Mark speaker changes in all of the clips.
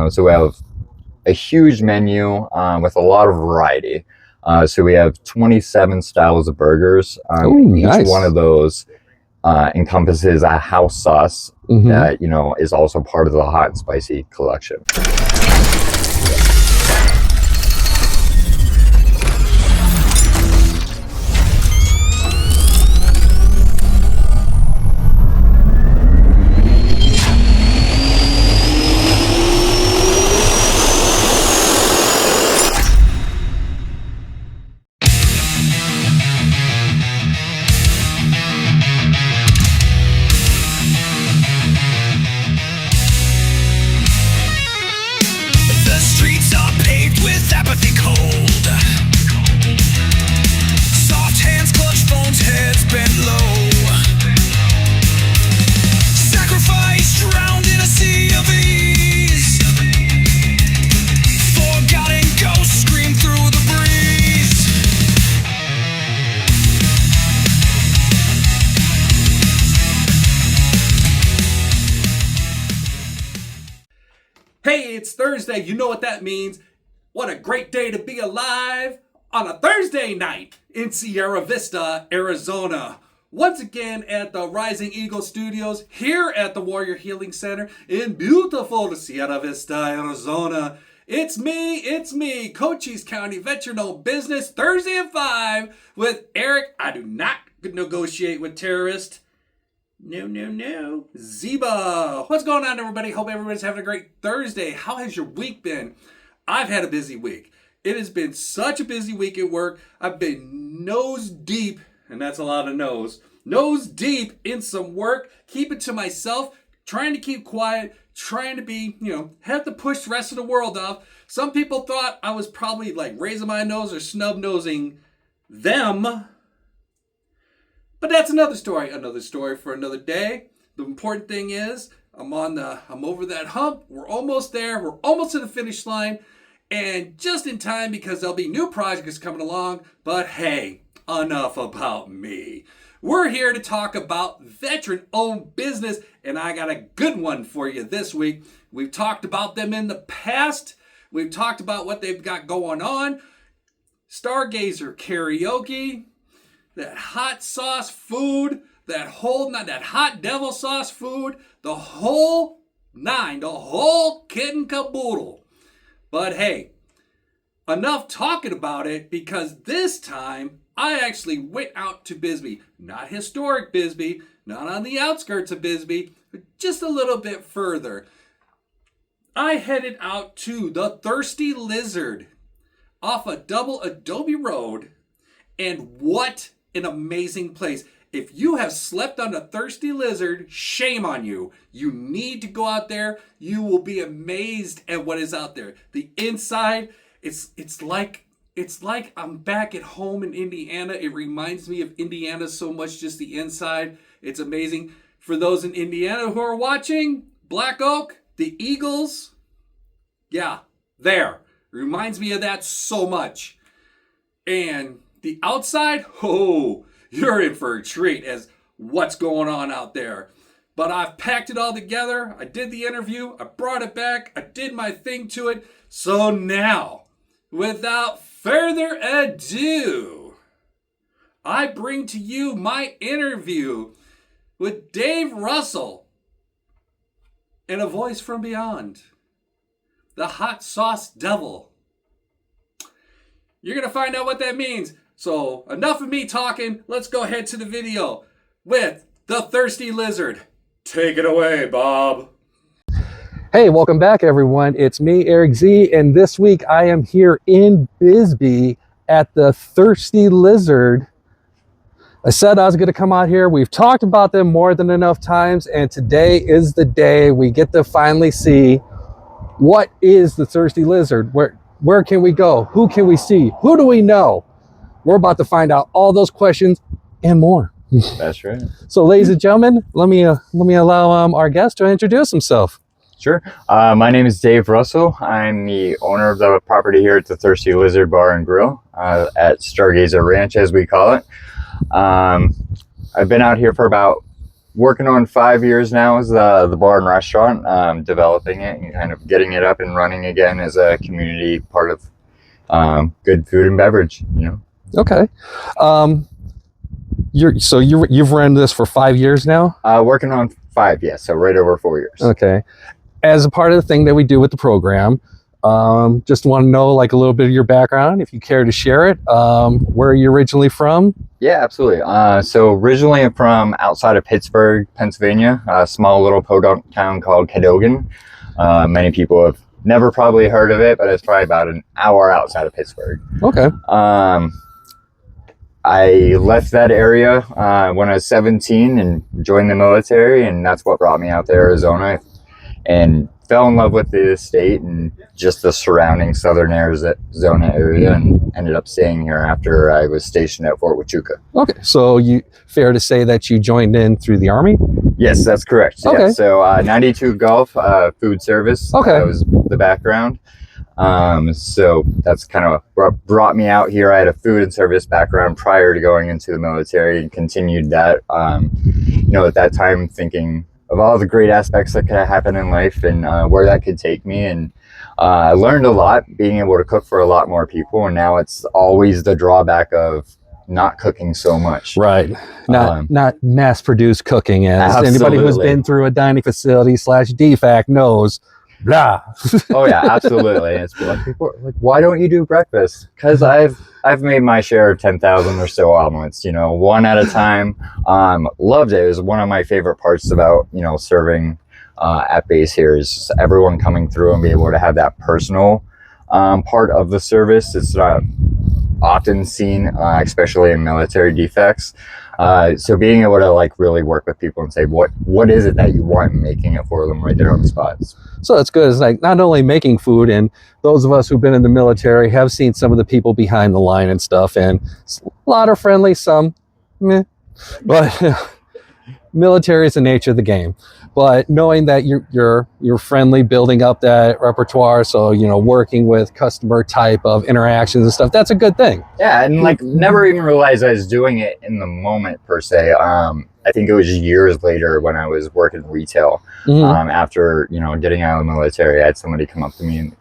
Speaker 1: So we have a huge menu with a lot of variety. So we have 27 styles of burgers.
Speaker 2: Ooh,
Speaker 1: each
Speaker 2: nice.
Speaker 1: one of those encompasses a house sauce that, you know, is also part of the hot and spicy collection.
Speaker 3: Hey, it's Thursday. You know what that means. What a great day to be alive on a Thursday night in Sierra Vista, Arizona. Once again at the Rising Eagle Studios here at the Warrior Healing Center in beautiful Sierra Vista, Arizona. It's me, Cochise County Veteran-Owned Business, Thursday at 5 with Eric. I do not negotiate with terrorists. No. Zeba. What's going on, everybody? Hope everybody's having a great Thursday. How has your week been? I've had a busy week. It has been such a busy week at work. I've been nose deep, and that's a lot of nose deep in some work, keep it to myself, trying to keep quiet, trying to be, have to push the rest of the world off. Some people thought I was probably like raising my nose or snub-nosing them. But that's another story for another day. The important thing is I'm over that hump. We're almost there. We're almost to the finish line. And just in time because there'll be new projects coming along. But hey, enough about me. We're here to talk about veteran-owned business, and I got a good one for you this week. We've talked about them in the past. We've talked about what they've got going on. Stargazer Karaoke. That hot sauce food, that hot devil sauce food, the whole nine, the whole kit and caboodle. But hey, enough talking about it, because this time I actually went out to Bisbee. Not historic Bisbee, not on the outskirts of Bisbee, but just a little bit further. I headed out to the Thirsty Lizard off a double Adobe road, and what an amazing place. If you have slept on a Thirsty Lizard, shame on you. You need to go out there. You will be amazed at what is out there. The inside, it's like I'm back at home in Indiana. It reminds me of Indiana so much, just the inside. It's amazing. For those in Indiana who are watching, Black Oak, the Eagles, yeah, there. Reminds me of that so much. And the outside, you're in for a treat as what's going on out there. But I've packed it all together. I did the interview. I brought it back. I did my thing to it. So now, without further ado, I bring to you my interview with Dave Russell and a voice from beyond, the hot sauce devil. You're going to find out what that means. So enough of me talking. Let's go ahead to the video with the Thirsty Lizard. Take it away, Bob.
Speaker 2: Hey, welcome back, everyone. It's me, Eric Z, and this week I am here in Bisbee at the Thirsty Lizard. I said I was going to come out here. We've talked about them more than enough times, and today is the day we get to finally see what is the Thirsty Lizard. Where can we go? Who can we see? Who do we know? We're about to find out all those questions and more.
Speaker 1: That's right.
Speaker 2: So, ladies and gentlemen, let me allow our guest to introduce himself.
Speaker 1: Sure. My name is Dave Russell. I'm the owner of the property here at the Thirsty Lizard Bar and Grill at Stargazer Ranch, as we call it. I've been out here for about working on 5 years now as the bar and restaurant, developing it and kind of getting it up and running again as a community part of good food and beverage,
Speaker 2: Okay. You've run this for 5 years now?
Speaker 1: Working on 5, yes, so right over 4 years.
Speaker 2: Okay. As a part of the thing that we do with the program, just want to know like a little bit of your background, if you care to share it. Where are you originally from?
Speaker 1: Yeah, absolutely. So originally I'm from outside of Pittsburgh, Pennsylvania, a small little podunk town called Cadogan. Many people have never probably heard of it, but it's probably about an hour outside of Pittsburgh.
Speaker 2: Okay.
Speaker 1: I left that area when I was 17 and joined the military, and that's what brought me out to Arizona, and fell in love with the state and just the surrounding southern Arizona area, and ended up staying here after I was stationed at Fort Huachuca.
Speaker 2: Okay, so fair to say that you joined in through the Army?
Speaker 1: Yes, that's correct.
Speaker 2: Okay.
Speaker 1: Yeah, so 92 Gulf, food service.
Speaker 2: Okay.
Speaker 1: That was the background. So that's kind of what brought me out here. I had a food and service background prior to going into the military, and continued that, at that time thinking of all the great aspects that could happen in life, and where that could take me. And I learned a lot being able to cook for a lot more people. And now it's always the drawback of not cooking so much.
Speaker 2: Right. Not mass produced cooking, as anybody who's been through a dining facility / DFAC knows. Blah.
Speaker 1: Oh yeah, absolutely. It's like, people are like, why don't you do breakfast? Because I've made my share of 10,000 or so omelets, one at a time. Loved it. It was one of my favorite parts about serving at base here, is just everyone coming through and be able to have that personal part of the service. It's not often seen, especially in military defects. So being able to like really work with people and say what is it that you want, and making it for them right there on the spot.
Speaker 2: So that's good. It's like not only making food, and those of us who've been in the military have seen some of the people behind the line and stuff, and a lot are friendly, some meh, but military is the nature of the game. But knowing that you're friendly, building up that repertoire, so working with customer type of interactions and stuff, that's a good thing.
Speaker 1: Yeah, and like never even realized I was doing it in the moment per se. I think it was years later when I was working retail. After getting out of the military, I had somebody come up to me and,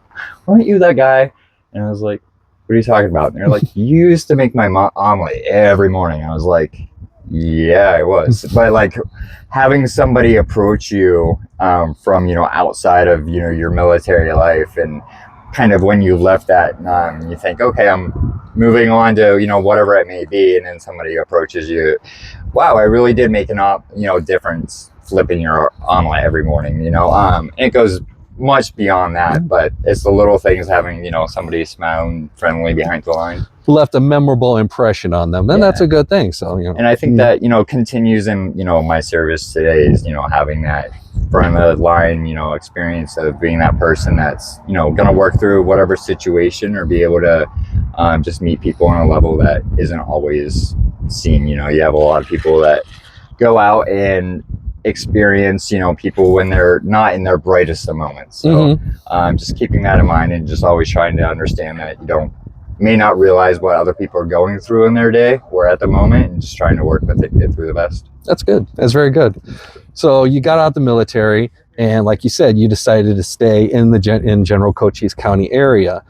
Speaker 1: "Aren't you that guy?" And I was like, "What are you talking about?" And they're like, "You used to make my omelet every morning." I was like, yeah, I was. But like having somebody approach you from outside of your military life, and kind of when you left that, you think, okay, I'm moving on to whatever it may be, and then somebody approaches you, wow, I really did make an difference flipping your omelet every morning. It goes much beyond that, but it's the little things, having somebody smiling friendly behind the line
Speaker 2: left a memorable impression on them, and that's a good thing. So
Speaker 1: and I think that continues in my service today, is having that front of the line experience of being that person that's gonna work through whatever situation, or be able to just meet people on a level that isn't always seen. You have a lot of people that go out and experience people when they're not in their brightest of moments. So just keeping that in mind, and just always trying to understand that you may not realize what other people are going through in their day or at the moment, and just trying to work with it, get through the best.
Speaker 2: That's good. That's very good. So you got out the military, and like you said, you decided to stay in in General Cochise County area.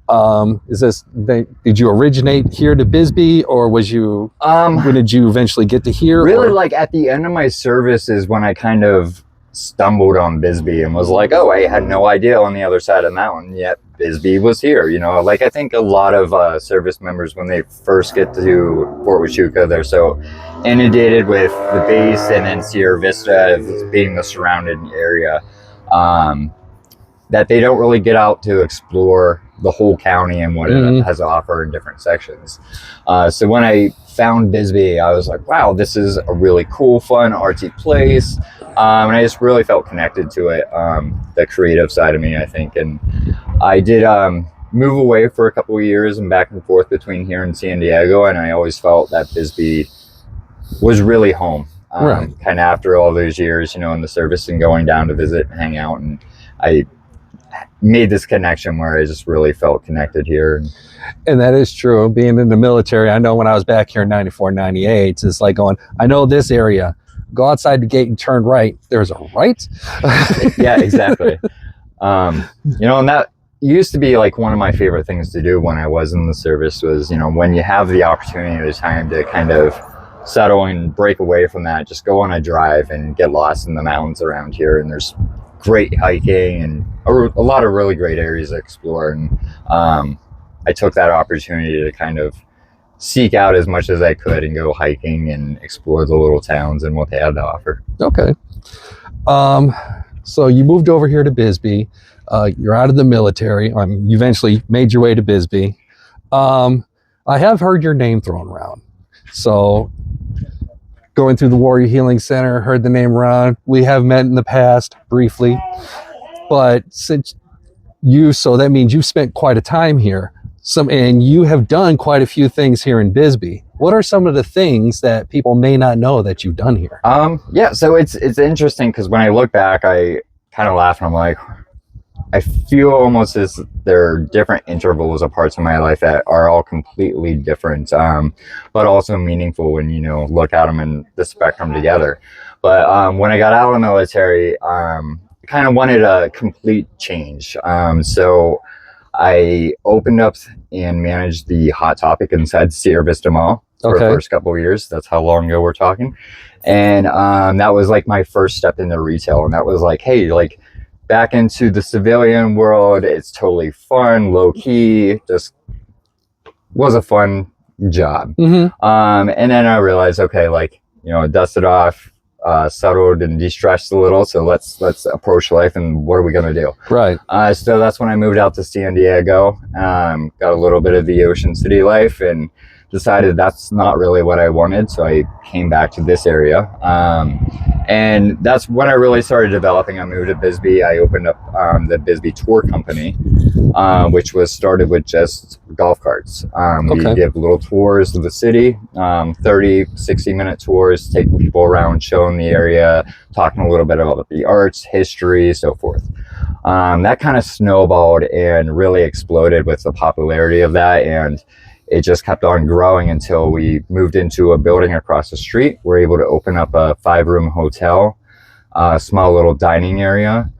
Speaker 2: Did you originate here to Bisbee, or was you when did you eventually get to here?
Speaker 1: Really, like at the end of my service is when I kind of stumbled on Bisbee, and was like, oh, I had no idea on the other side of the mountain yet Bisbee was here. Like I think a lot of service members, when they first get to Fort Huachuca, they're so inundated with the base and then Sierra Vista being the surrounding area, that they don't really get out to explore the whole county and what it has to offer in different sections. So when I found Bisbee, I was like, wow, this is a really cool, fun, artsy place. And I just really felt connected to it, the creative side of me, I think. And I did move away for a couple of years and back and forth between here and San Diego. And I always felt that Bisbee was really home. Kind of after all those years, in the service and going down to visit and hang out. And I made this connection where I just really felt connected here.
Speaker 2: And that is true. Being in the military, I know when I was back here in 94, 98, it's like going, I know this area. go outside the gate and turn right. There's a right.
Speaker 1: Yeah, exactly. And that used to be like one of my favorite things to do when I was in the service was, when you have the opportunity or the time to kind of settle and break away from that, just go on a drive and get lost in the mountains around here. And there's great hiking and a lot of really great areas to explore. And I took that opportunity to kind of seek out as much as I could and go hiking and explore the little towns and what they had to offer.
Speaker 2: Okay. So you moved over here to Bisbee. You're out of the military. You eventually made your way to Bisbee. I have heard your name thrown around. So going through the Warrior Healing Center, heard the name around. We have met in the past briefly, but so that means you've spent quite a time here. And you have done quite a few things here in Bisbee. What are some of the things that people may not know that you've done here?
Speaker 1: Yeah, so it's interesting because when I look back, I kind of laugh and I'm like, I feel almost as there are different intervals of parts of my life that are all completely different, but also meaningful when look at them in the spectrum together. But when I got out of the military, kind of wanted a complete change. So I opened up and managed the Hot Topic inside Sierra Vista Mall for the first couple of years. That's how long ago we're talking. And that was like my first step into retail. And that was like, hey, like back into the civilian world. It's totally fun, low key, just was a fun job.
Speaker 2: Mm-hmm.
Speaker 1: And then I realized, okay, like, dusted off, settled and de-stressed a little. So let's approach life and what are we going to do?
Speaker 2: Right.
Speaker 1: So that's when I moved out to San Diego, got a little bit of the Ocean City life and decided that's not really what I wanted. So I came back to this area. And that's when I really started developing. I moved to Bisbee. I opened up the Bisbee Tour Company, which was started with just golf carts. We give little tours of the city, 30, 60-minute tours, taking people around, showing the area, talking a little bit about the arts, history, so forth. That kind of snowballed and really exploded with the popularity of that. And it just kept on growing until we moved into a building across the street. We're able to open up a 5-room hotel, a small little dining area,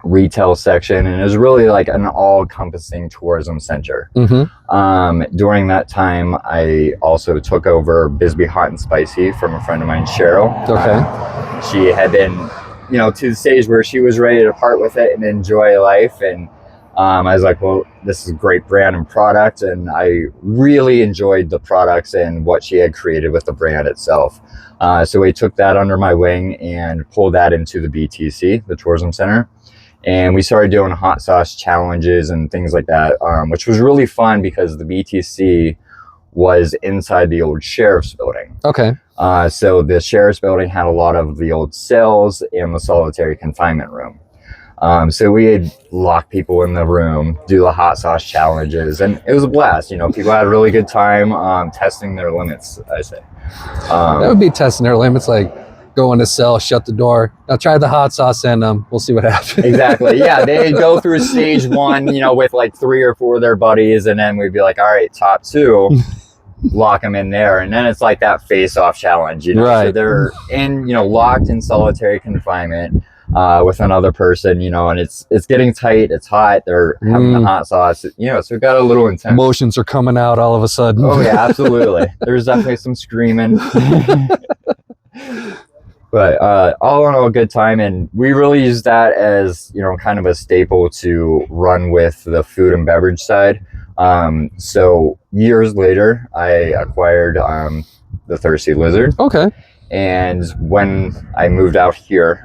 Speaker 1: retail section, and it was really like an all-encompassing tourism center.
Speaker 2: Mm-hmm.
Speaker 1: During that time, I also took over Bisbee Hot and Spicy from a friend of mine, Cheryl.
Speaker 2: Okay.
Speaker 1: She had been, to the stage where she was ready to part with it and enjoy life. And I was like, well, this is a great brand and product. And I really enjoyed the products and what she had created with the brand itself. So we took that under my wing and pulled that into the BTC, the tourism center. And we started doing hot sauce challenges and things like that, which was really fun because the BTC was inside the old sheriff's building.
Speaker 2: Okay.
Speaker 1: So the sheriff's building had a lot of the old cells and the solitary confinement room. So we had lock people in the room, do the hot sauce challenges, and it was a blast. People had a really good time testing their limits, I say.
Speaker 2: That would be testing their limits, like go in a cell, shut the door. Now try the hot sauce and we'll see what happens.
Speaker 1: Exactly. Yeah, they'd go through stage 1, with like 3 or 4 of their buddies, and then we'd be like, all right, top 2. Lock them in there, and then it's like that face-off challenge.
Speaker 2: Right.
Speaker 1: So they're in, locked in solitary confinement with another person, and it's getting tight, it's hot, they're having the hot sauce, so it got a little intense.
Speaker 2: Emotions are coming out all of a sudden.
Speaker 1: Oh yeah, absolutely. There's definitely some screaming. But all in all, a good time, and we really use that as kind of a staple to run with the food and beverage side. So years later, I acquired the Thirsty Lizard.
Speaker 2: Okay.
Speaker 1: And when I moved out here,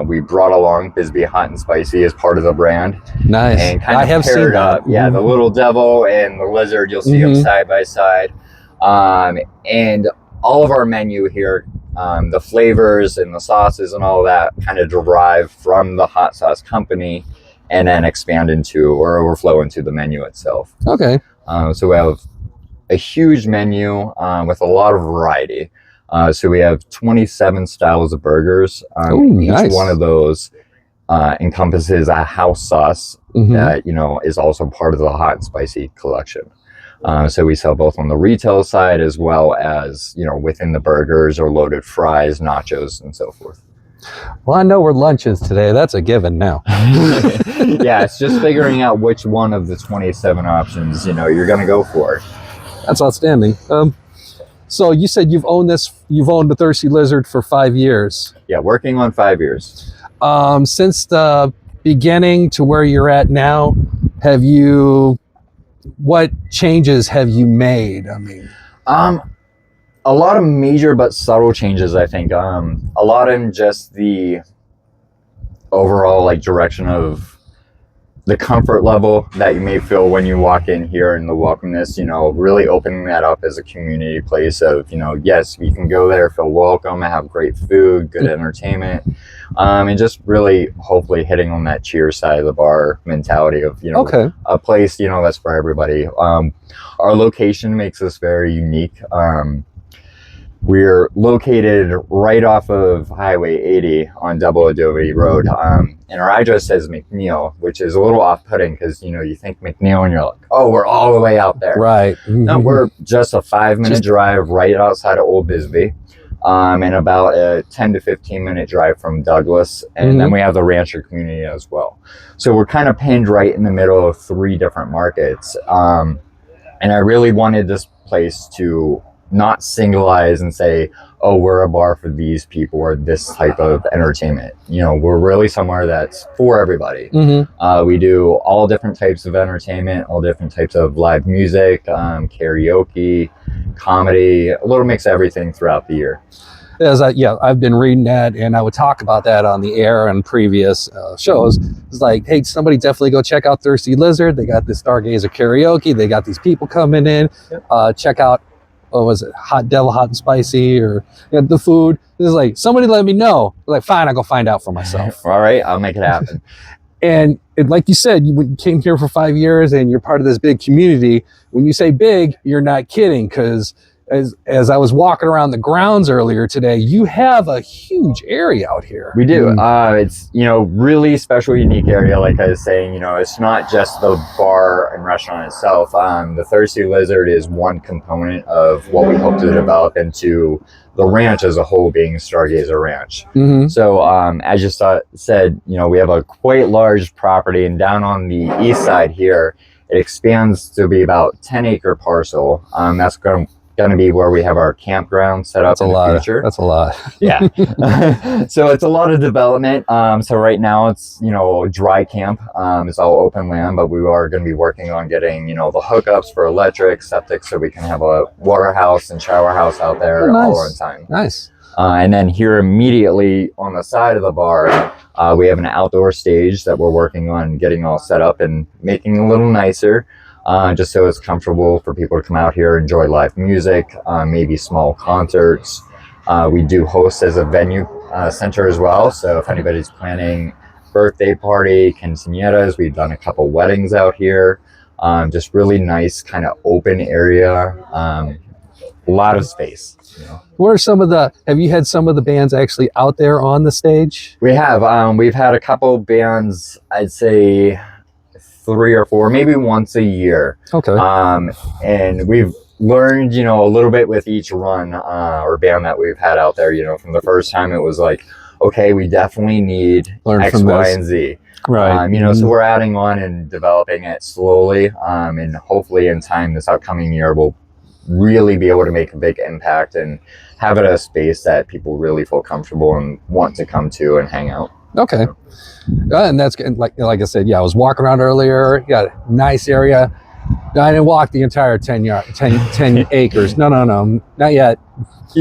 Speaker 1: we brought along Bisbee Hot and Spicy as part of the brand.
Speaker 2: Nice.
Speaker 1: And kind of
Speaker 2: I have
Speaker 1: paired
Speaker 2: seen
Speaker 1: up.
Speaker 2: that.
Speaker 1: Yeah, the little devil and the lizard, you'll see them side by side. And all of our menu here, the flavors and the sauces and all of that kind of derive from the hot sauce company and then expand into or overflow into the menu itself.
Speaker 2: Okay.
Speaker 1: So we have a huge menu with a lot of variety. So we have 27 styles of burgers.
Speaker 2: Nice.
Speaker 1: Each one of those encompasses a house sauce that, is also part of the hot and spicy collection. So we sell both on the retail side as well as, within the burgers or loaded fries, nachos, and so forth.
Speaker 2: Well, I know where lunch is today. That's a given now.
Speaker 1: Yeah, it's just figuring out which one of the 27 options, you're going to go for.
Speaker 2: That's outstanding. So you said you've owned the Thirsty Lizard for 5 years.
Speaker 1: Yeah, working on 5 years.
Speaker 2: Since the beginning to where you're at now, what changes have you made? I mean,
Speaker 1: a lot of major but subtle changes, I think. A lot in just the overall direction of the comfort level that you may feel when you walk in here, and the welcomeness, really opening that up as a community place of, yes, you can go there, feel welcome, have great food, good entertainment, and just really hopefully hitting on that cheer side of the bar mentality of,
Speaker 2: okay,
Speaker 1: a place, that's for everybody. Our location makes us very unique. We're located right off of Highway 80 on Double Adobe Road, and our address says McNeal, which is a little off-putting because, you think McNeal and you're like, oh, we're all the way out there.
Speaker 2: Right.
Speaker 1: No, we're just a 5-minute drive right outside of Old Bisbee, and about a 10 to 15-minute drive from Douglas, and then we have the rancher community as well. So we're kind of pinned right in the middle of 3 different markets, and I really wanted this place to not singleize and say, oh, we're a bar for these people or this type of entertainment. We're really somewhere that's for everybody. We do all different types of entertainment, all different types of live music, karaoke, comedy, a little mix of everything throughout the year.
Speaker 2: I've been reading that, and I would talk about that on the air and previous shows. It's like, hey, somebody definitely go check out Thirsty Lizard. They got this Stargazer Karaoke. They got these people coming in. Check out, what was it, Hot Devil Hot and Spicy, or the food. It's like, somebody let me know. Like, fine, I'll go find out for myself.
Speaker 1: All right, I'll make it happen.
Speaker 2: And like you said, you came here for 5 years and you're part of this big community. When you say big, you're not kidding, because as I was walking around the grounds earlier today, you have a huge area out here.
Speaker 1: We do. It's, really special, unique area. Like I was saying, it's not just the bar and restaurant itself. The Thirsty Lizard is one component of what we hope to develop into the ranch as a whole, being Stargazer Ranch. So as you said, we have a quite large property, and down on the east side here, it expands to be about 10-acre parcel. That's going to be where we have our campground set up in the future.
Speaker 2: That's a lot.
Speaker 1: Yeah. So it's a lot of development. So right now it's, dry camp. It's all open land, but we are going to be working on getting, the hookups for electric, septic, so we can have a water house and shower house out there all on time.
Speaker 2: Nice.
Speaker 1: And then here immediately on the side of the bar, we have an outdoor stage that we're working on getting all set up and making a little nicer. Just so it's comfortable for people to come out here, enjoy live music, maybe small concerts. We do host as a venue center as well. So if anybody's planning birthday party, quinceañeras, we've done a couple weddings out here. Just really nice kind of open area. A lot of space.
Speaker 2: What are have you had some of the bands actually out there on the stage? We
Speaker 1: have. We've had a couple bands, I'd say 3 or 4, maybe once a year.
Speaker 2: Okay.
Speaker 1: And we've learned, a little bit with each run or band that we've had out there. From the first time, it was like, okay, we definitely need X, Y, and Z.
Speaker 2: Right.
Speaker 1: So we're adding on and developing it slowly. And hopefully in time, this upcoming year, we'll really be able to make a big impact and have it a space that people really feel comfortable and want to come to and hang out.
Speaker 2: Okay. And that's like I said, I was walking around earlier. Got a nice area. I didn't walk the entire 10 acres. No, not yet.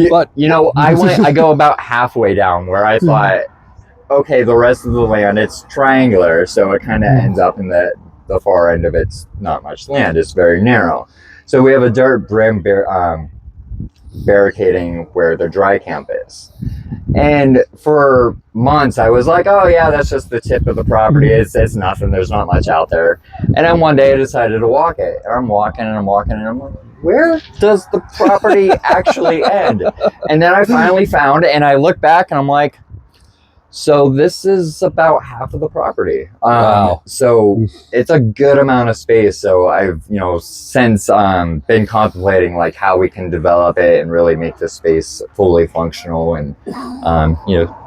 Speaker 2: But
Speaker 1: I go about halfway down where I thought, okay, the rest of the land, it's triangular, so it kind of ends up in the far end of it's not much land. It's very narrow. So we have a dirt brim barricading where the dry camp is. And for months I was like, oh yeah, that's just the tip of the property. It's nothing. There's not much out there. And then one day I decided to walk it. And I'm walking and I'm like, where does the property actually end? And then I finally found, and I look back and I'm like, So this is about half of the property.
Speaker 2: Wow.
Speaker 1: So it's a good amount of space. So I've, since been contemplating like how we can develop it and really make this space fully functional and,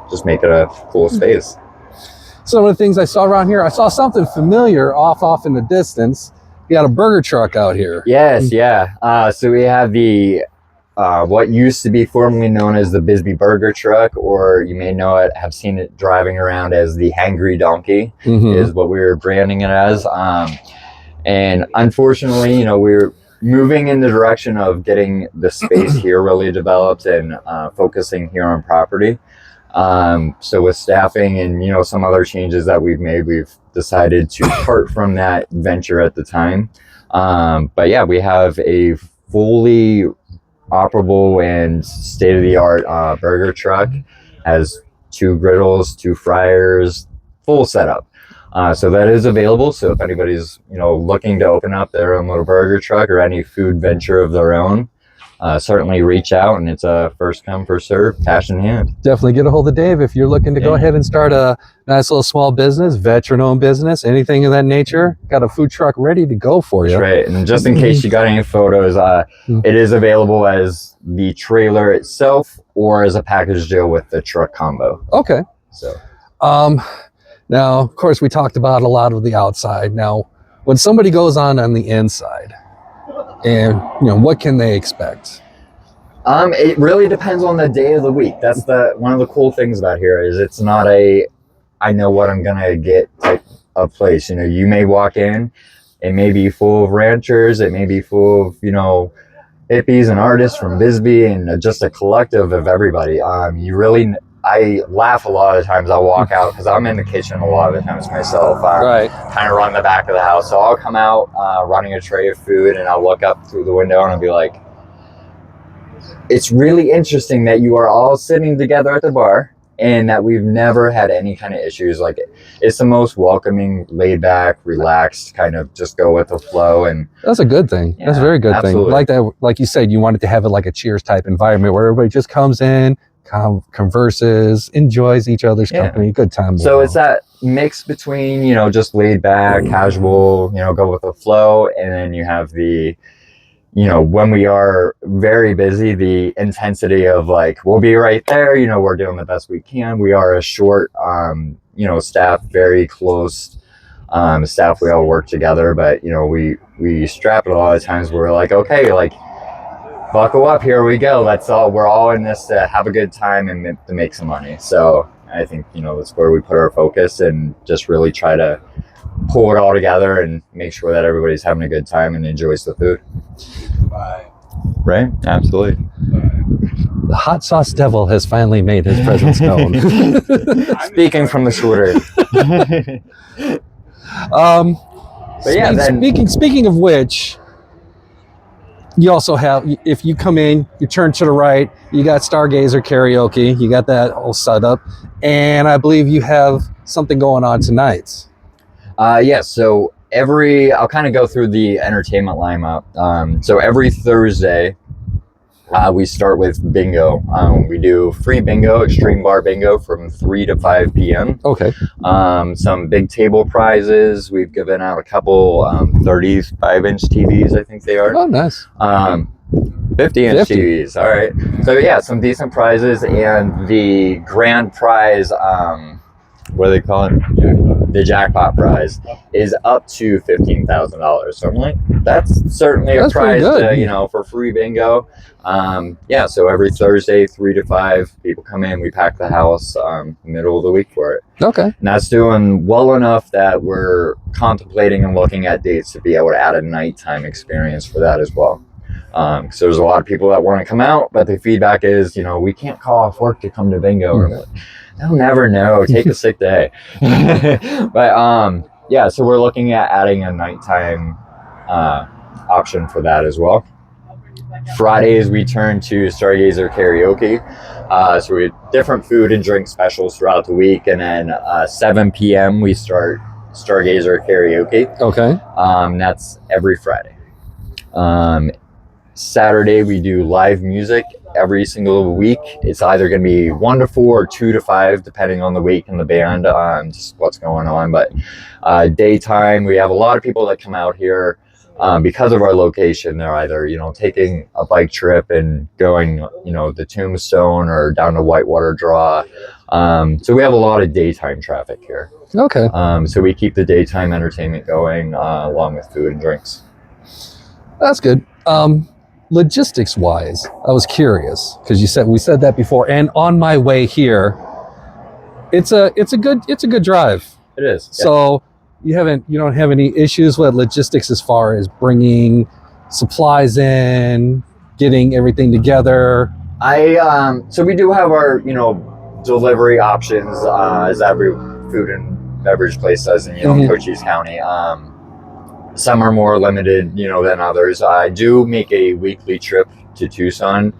Speaker 1: just make it a cool space.
Speaker 2: Some of the things I saw around here, I saw something familiar off in the distance. You got a burger truck out here.
Speaker 1: Yes, yeah. So we have the what used to be formerly known as the Bisbee burger truck, or you may have seen it driving around as the Hangry Donkey, is what we were branding it as. And unfortunately, we're moving in the direction of getting the space here really developed and focusing here on property. So with staffing and, some other changes that we've made, we've decided to part from that venture at the time. But yeah, we have a fully operable and state-of-the-art burger truck. Has 2 griddles, 2 fryers, full setup. So that is available. So if anybody's looking to open up their own little burger truck or any food venture of their own, certainly reach out, and it's a first come first serve, cash in hand.
Speaker 2: Definitely get a hold of Dave if you're looking to go ahead and start a nice little small business, veteran-owned business, anything of that nature. Got a food truck ready to go for you.
Speaker 1: That's right. And just in case you got any photos, it is available as the trailer itself or as a package deal with the truck combo.
Speaker 2: Okay.
Speaker 1: So,
Speaker 2: now, of course, we talked about a lot of the outside. Now, when somebody goes on the inside, and what can they expect?
Speaker 1: It really depends on the day of the week. That's one of the cool things about here is it's not I know what I'm gonna get type of place. You may walk in, it may be full of ranchers, it may be full of hippies and artists from Bisbee and just a collective of everybody. I laugh a lot of the times. I'll walk out because I'm in the kitchen a lot of the times myself.
Speaker 2: Right.
Speaker 1: Kind of run the back of the house. So I'll come out running a tray of food and I'll look up through the window and I'll be like, it's really interesting that you are all sitting together at the bar and that we've never had any kind of issues. Like it's the most welcoming, laid back, relaxed, kind of just go with the flow. And
Speaker 2: that's a good thing. That's a very good thing. Like that, like you said, you wanted to have it like a Cheers type environment where everybody just comes in, converses, enjoys each other's company, good time.
Speaker 1: So it's that mix between, just laid back, casual, go with the flow. And then you have the, when we are very busy, the intensity of like, we'll be right there, we're doing the best we can. We are a short, staff, very close staff. We all work together, but, we strap it a lot of times. We're like, okay, like, buckle up, here we go. That's all. We're all in this to have a good time and to make some money. So I think, that's where we put our focus and just really try to pull it all together and make sure that everybody's having a good time and enjoys the food. Right? Absolutely.
Speaker 2: The hot sauce devil has finally made his presence known.
Speaker 1: Speaking from the shoulder. But yeah,
Speaker 2: speaking of which, you also have, if you come in, you turn to the right, you got Stargazer Karaoke, you got that all set up, and I believe you have something going on tonight.
Speaker 1: Yes, so I'll kind of go through the entertainment lineup. So every Thursday, we start with bingo. We do free bingo, extreme bar bingo from 3 to 5 p.m.
Speaker 2: Okay.
Speaker 1: Some big table prizes. We've given out a couple 35-inch TVs, I think they are.
Speaker 2: Oh, nice.
Speaker 1: 50-inch TVs. All right. So yeah, some decent prizes, and the grand prize, what do they call it? The jackpot prize is up to $15,000. So I'm like, that's certainly a prize to, for free bingo. So every Thursday, 3 to 5, people come in, we pack the house, middle of the week for it.
Speaker 2: Okay.
Speaker 1: And that's doing well enough that we're contemplating and looking at dates to be able to add a nighttime experience for that as well. Because there's a lot of people that want to come out, but the feedback is, we can't call off work to come to bingo. They'll never know. Take a sick day. But so we're looking at adding a nighttime option for that as well. Fridays we turn to Stargazer Karaoke. So we have different food and drink specials throughout the week, and then 7 p.m. we start Stargazer Karaoke.
Speaker 2: Okay.
Speaker 1: That's every Friday. Saturday we do live music every single week. It's either going to be 1 to 4 or 2 to 5, depending on the week and the band, just what's going on. But daytime, we have a lot of people that come out here because of our location. They're either, taking a bike trip and going, the Tombstone or down to Whitewater Draw. So we have a lot of daytime traffic here.
Speaker 2: Okay.
Speaker 1: So we keep the daytime entertainment going along with food and drinks.
Speaker 2: That's good. Logistics wise, I was curious because we said that before, and on my way here, it's a good drive.
Speaker 1: It is.
Speaker 2: So you don't have any issues with logistics as far as bringing supplies in, getting everything together.
Speaker 1: So we do have our, delivery options, as every food and beverage place does in, Cochise County. Some are more limited, than others. I do make a weekly trip to Tucson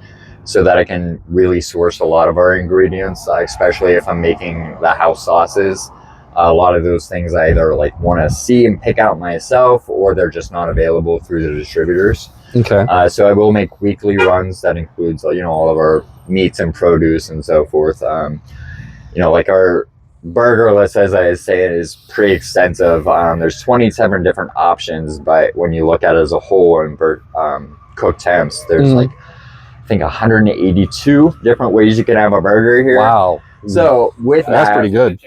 Speaker 1: so that I can really source a lot of our ingredients, especially if I'm making the house sauces. A lot of those things I either want to see and pick out myself, or they're just not available through the distributors.
Speaker 2: Okay.
Speaker 1: So I will make weekly runs that includes, all of our meats and produce and so forth. Like our burger list, as I say, is pretty extensive. There's 27 different options, but when you look at it as a whole and cooked temps, there's I think 182 different ways you can have a burger here.
Speaker 2: Wow.
Speaker 1: So with
Speaker 2: that's pretty good.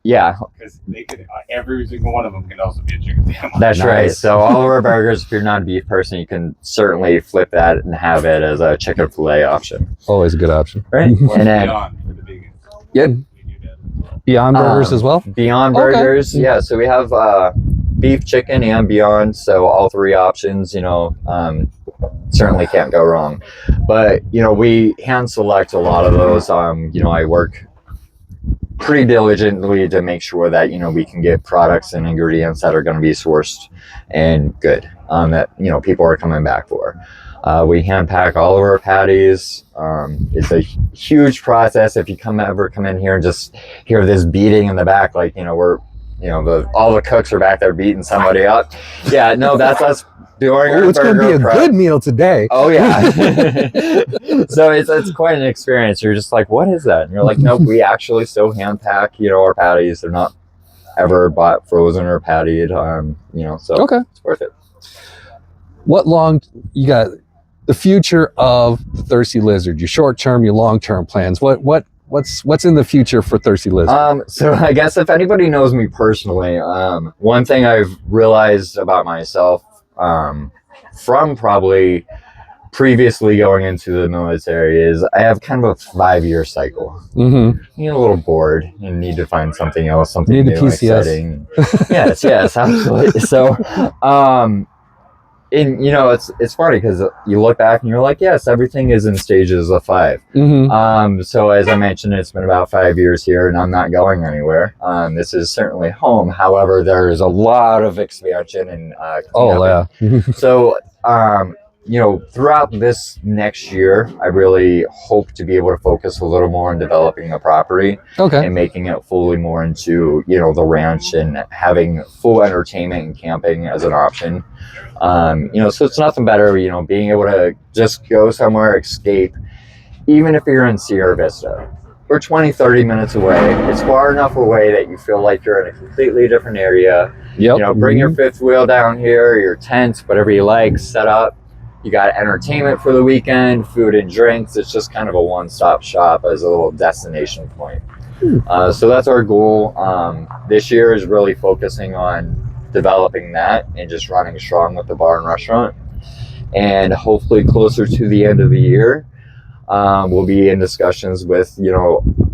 Speaker 1: Yeah,
Speaker 4: because they could every single one of them can also be a chicken sandwich.
Speaker 1: That's
Speaker 2: Nice.
Speaker 1: right. So all of our burgers, if you're not a beef person, you can certainly flip that and have it as a chicken fillet option.
Speaker 2: Always a good option.
Speaker 1: Right.
Speaker 4: Or
Speaker 1: And then
Speaker 4: Beyond for the vegans.
Speaker 1: Yep.
Speaker 4: We do that as well.
Speaker 2: Beyond burgers as well.
Speaker 1: Beyond
Speaker 2: Okay.
Speaker 1: Burgers, yeah. So we have beef, chicken, and Beyond. So all three options, certainly can't go wrong. But we hand select a lot of those. I work pretty diligently to make sure that we can get products and ingredients that are going to be sourced and good, that people are coming back for. We hand pack all of our patties. It's a huge process. If you ever come in here and just hear this beating in the back, we're all the cooks are back there beating somebody up. Yeah, no, that's us doing our
Speaker 2: It's going to be a
Speaker 1: prep.
Speaker 2: good meal today.
Speaker 1: Oh yeah. So it's quite an experience. You're just like, what is that? And you're like, nope, we actually still hand pack, our patties. They're not ever bought frozen or pattied. So
Speaker 2: Okay.
Speaker 1: it's worth it.
Speaker 2: You got the future of the Thirsty Lizard, your short-term, your long-term plans. What's in the future for Thirsty Lizard?
Speaker 1: So I guess if anybody knows me personally, one thing I've realized about myself, from probably previously going into the military, is I have kind of a 5-year cycle.
Speaker 2: Mm-hmm.
Speaker 1: You get a little bored and need to find something else, something
Speaker 2: Need
Speaker 1: new,
Speaker 2: the PCS.
Speaker 1: exciting. yes, absolutely. So, it's funny because you look back and you're like, yes, everything is in stages of 5.
Speaker 2: Mm-hmm.
Speaker 1: So as I mentioned, it's been about 5 years here, and I'm not going anywhere. This is certainly home. However, there is a lot of expansion and
Speaker 2: Oh yeah.
Speaker 1: so, throughout this next year, I really hope to be able to focus a little more on developing the property
Speaker 2: Okay.
Speaker 1: and making it fully more into, the ranch and having full entertainment and camping as an option. So it's nothing better, being able to just go somewhere, escape, even if you're in Sierra Vista. We're 20, 30 minutes away. It's far enough away that you feel like you're in a completely different area.
Speaker 2: Yep.
Speaker 1: Bring your fifth wheel down here, your tent, whatever you like, set up. You got entertainment for the weekend, food and drinks. It's just kind of a one-stop shop as a little destination point. So that's our goal. This year is really focusing on developing that and just running strong with the bar and restaurant. And hopefully closer to the end of the year, we'll be in discussions with,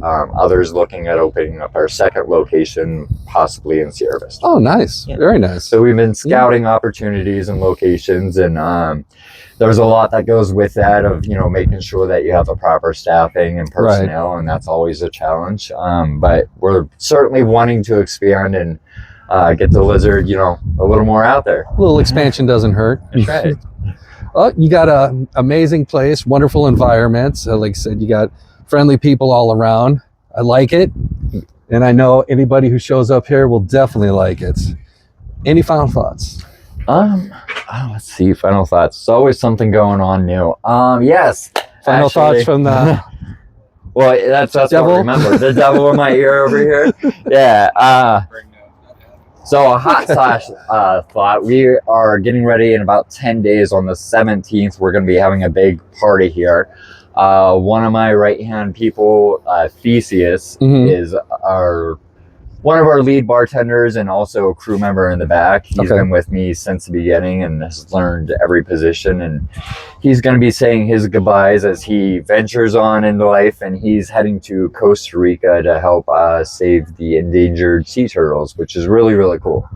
Speaker 1: others looking at opening up our second location, possibly in Sierra Vista.
Speaker 2: Oh, nice.
Speaker 1: Yeah.
Speaker 2: Very nice.
Speaker 1: So we've been scouting opportunities and locations, and there's a lot that goes with that of, making sure that you have the proper staffing and personnel, and that's always a challenge. But we're certainly wanting to expand and get the Lizard, a little more out there.
Speaker 2: A little expansion doesn't hurt.
Speaker 1: That's right.
Speaker 2: Oh, you got an amazing place, wonderful environments. Like I said, you got friendly people all around. I like it. And I know anybody who shows up here will definitely like it. Any final thoughts?
Speaker 1: Let's see, final thoughts. There's always something going on new. Yes,
Speaker 2: Final thoughts from the
Speaker 1: well, that's what I
Speaker 2: devil?
Speaker 1: remember. The devil in my ear over here. Yeah. So a hot sauce thought. We are getting ready in about 10 days on the 17th. We're going to be having a big party here. One of my right-hand people, Theseus, is one of our lead bartenders and also a crew member in the back. He's been with me since the beginning and has learned every position. And he's going to be saying his goodbyes as he ventures on into life. And he's heading to Costa Rica to help save the endangered sea turtles, which is really, really cool.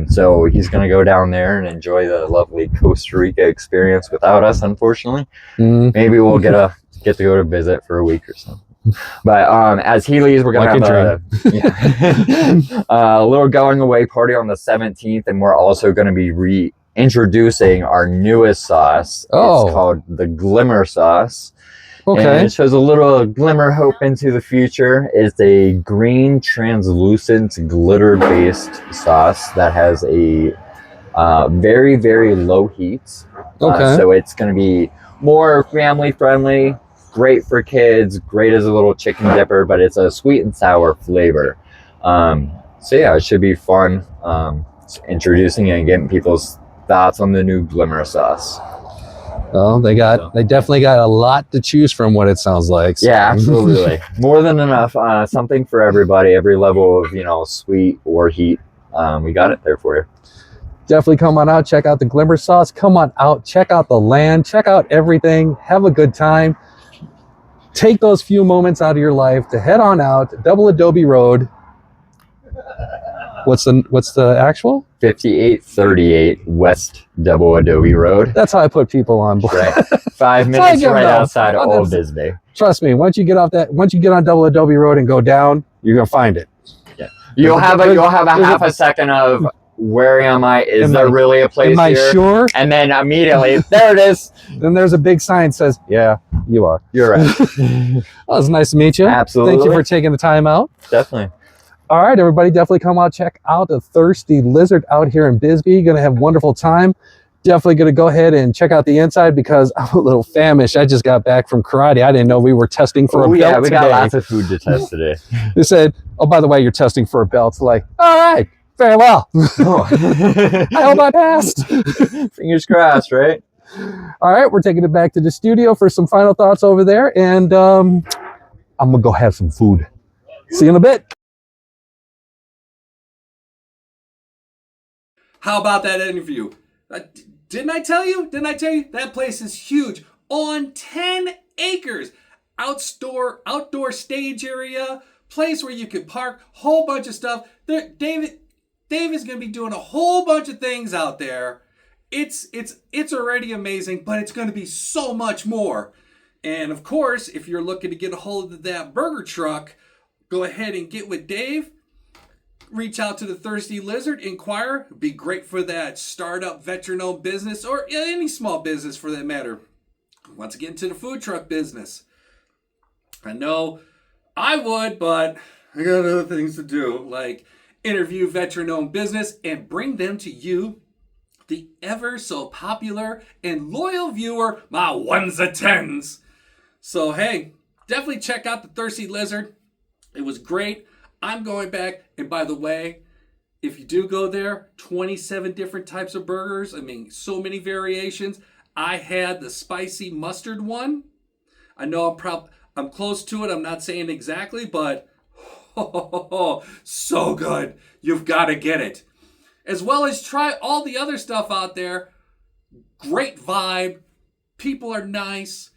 Speaker 1: So he's going to go down there and enjoy the lovely Costa Rica experience without us, unfortunately. Maybe we'll get to go to visit for a week or something. But as he leaves, we're going to have a little going away party on the 17th, and we're also going to be reintroducing our newest sauce. It's called the Glimmer Sauce. And it shows a little glimmer hope into the future. It's a green, translucent, glitter-based sauce that has a very, very low heat. So it's going to be more family-friendly. Great for kids, great as a little chicken dipper, but it's a sweet and sour flavor. So yeah, it should be fun introducing it and getting people's thoughts on the new Glimmer Sauce.
Speaker 2: Well, they definitely got a lot to choose from, what it sounds like. So.
Speaker 1: Yeah, absolutely. More than enough. Something for everybody, every level of, sweet or heat. We got it there for you.
Speaker 2: Definitely come on out, check out the Glimmer Sauce. Come on out, check out the land, check out everything. Have a good time. Take those few moments out of your life to head on out, Double Adobe Road. What's the actual?
Speaker 1: 5838 West Double Adobe Road.
Speaker 2: That's how I put people on board.
Speaker 1: Right. 5 minutes right outside of Old Bisbee.
Speaker 2: Trust me, once you get on Double Adobe Road and go down, you're gonna find it.
Speaker 1: Yeah. You'll have a half a second of where am I? Is there really a place
Speaker 2: here? Am I sure?
Speaker 1: And then immediately, there it is.
Speaker 2: Then there's a big sign that says, yeah, you are.
Speaker 1: You're right.
Speaker 2: Well, it's nice to meet you.
Speaker 1: Absolutely.
Speaker 2: Thank you for taking the time out.
Speaker 1: Definitely.
Speaker 2: All right, everybody, definitely come out, check out the Thirsty Lizard out here in Bisbee. Going to have a wonderful time. Definitely going to go ahead and check out the inside because I'm a little famished. I just got back from karate. I didn't know we were testing for a belt
Speaker 1: yeah, we
Speaker 2: today.
Speaker 1: got lots of food to test today.
Speaker 2: They said, oh, by the way, you're testing for a belt. Like, all right, very well. I hope I passed.
Speaker 1: Fingers crossed, right?
Speaker 2: All right, we're taking it back to the studio for some final thoughts over there. And I'm going to go have some food. See you in a bit.
Speaker 3: How about that interview? Didn't I tell you? That place is huge. On 10 acres. Outdoor stage area. Place where you could park. Whole bunch of stuff. Dave is going to be doing a whole bunch of things out there. It's already amazing, but it's going to be so much more. And of course, if you're looking to get a hold of that burger truck, go ahead and get with Dave. Reach out to the Thirsty Lizard, inquire. It'd be great for that startup veteran-owned business or any small business for that matter. Once again, to the food truck business. I know I would, but I got other things to do, like interview veteran-owned business and bring them to you, the ever so popular and loyal viewer, my ones and tens. So hey, definitely check out the Thirsty Lizard. It was great. I'm going back, and by the way, if you do go there, 27 different types of burgers. I mean, so many variations. I had the spicy mustard one. I know I'm close to it. I'm not saying exactly, but so good. You've got to get it. As well as try all the other stuff out there. Great vibe. People are nice.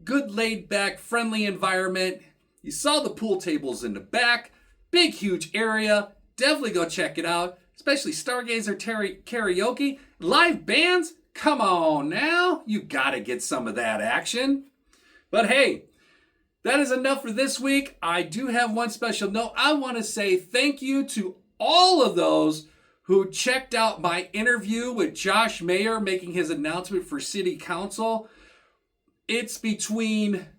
Speaker 3: Good laid back, friendly environment. You saw the pool tables in the back. Big, huge area. Definitely go check it out. Especially Stargazer Karaoke. Live bands? Come on now. You gotta get some of that action. But hey, that is enough for this week. I do have one special note. I want to say thank you to all of those who checked out my interview with Josh Mayer making his announcement for City Council. It's between...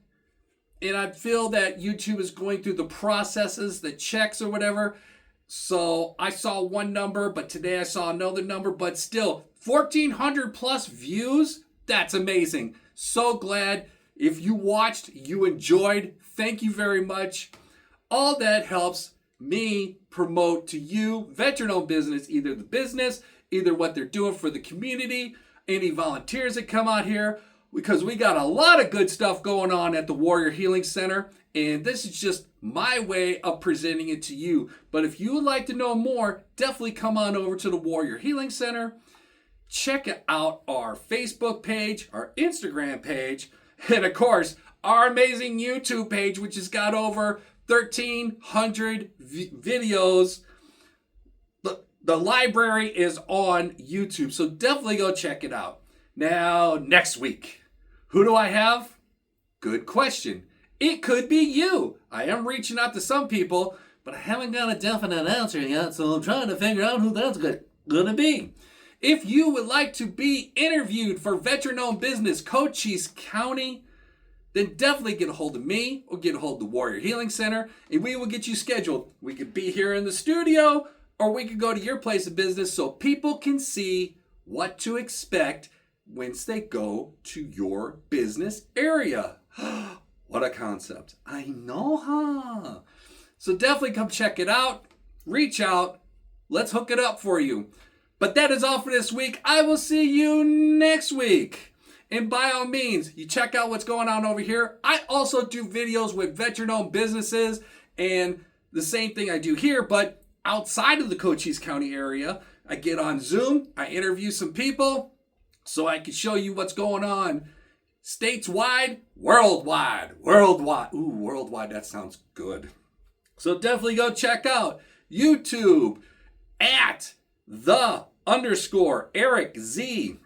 Speaker 3: And I feel that YouTube is going through the processes, the checks or whatever. So I saw one number, but today I saw another number. But still, 1,400 plus views. That's amazing. So glad If you watched, you enjoyed, thank you very much. All that helps me promote to you veteran-owned business, either the business, either what they're doing for the community, any volunteers that come out here, because we got a lot of good stuff going on at the Warrior Healing Center, and this is just my way of presenting it to you. But if you would like to know more, definitely come on over to the Warrior Healing Center. Check out our Facebook page, our Instagram page, and of course, our amazing YouTube page, which has got over 1,300 videos. The library is on YouTube, so definitely go check it out. Now, next week, who do I have? Good question. It could be you. I am reaching out to some people, but I haven't got a definite answer yet, so I'm trying to figure out who that's going to be. If you would like to be interviewed for veteran-owned business, Cochise County, then definitely get a hold of me or get a hold of the Warrior Healing Center, and we will get you scheduled. We could be here in the studio, or we could go to your place of business so people can see what to expect once they go to your business area. What a concept. I know, huh? So definitely come check it out. Reach out. Let's hook it up for you. But that is all for this week. I will see you next week. And by all means, you check out what's going on over here. I also do videos with veteran-owned businesses and the same thing I do here, but outside of the Cochise County area. I get on Zoom. I interview some people so I can show you what's going on stateswide, worldwide. Ooh, worldwide, that sounds good. So definitely go check out YouTube at _Eric Z.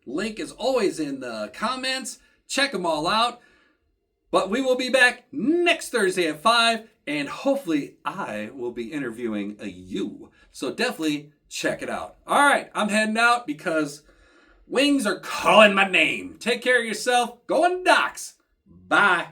Speaker 3: Link is always in the comments. Check them all out. But we will be back next Thursday at 5, and hopefully I will be interviewing you. So definitely check it out. All right, I'm heading out because wings are calling my name. Take care of yourself. Go on docks. Bye.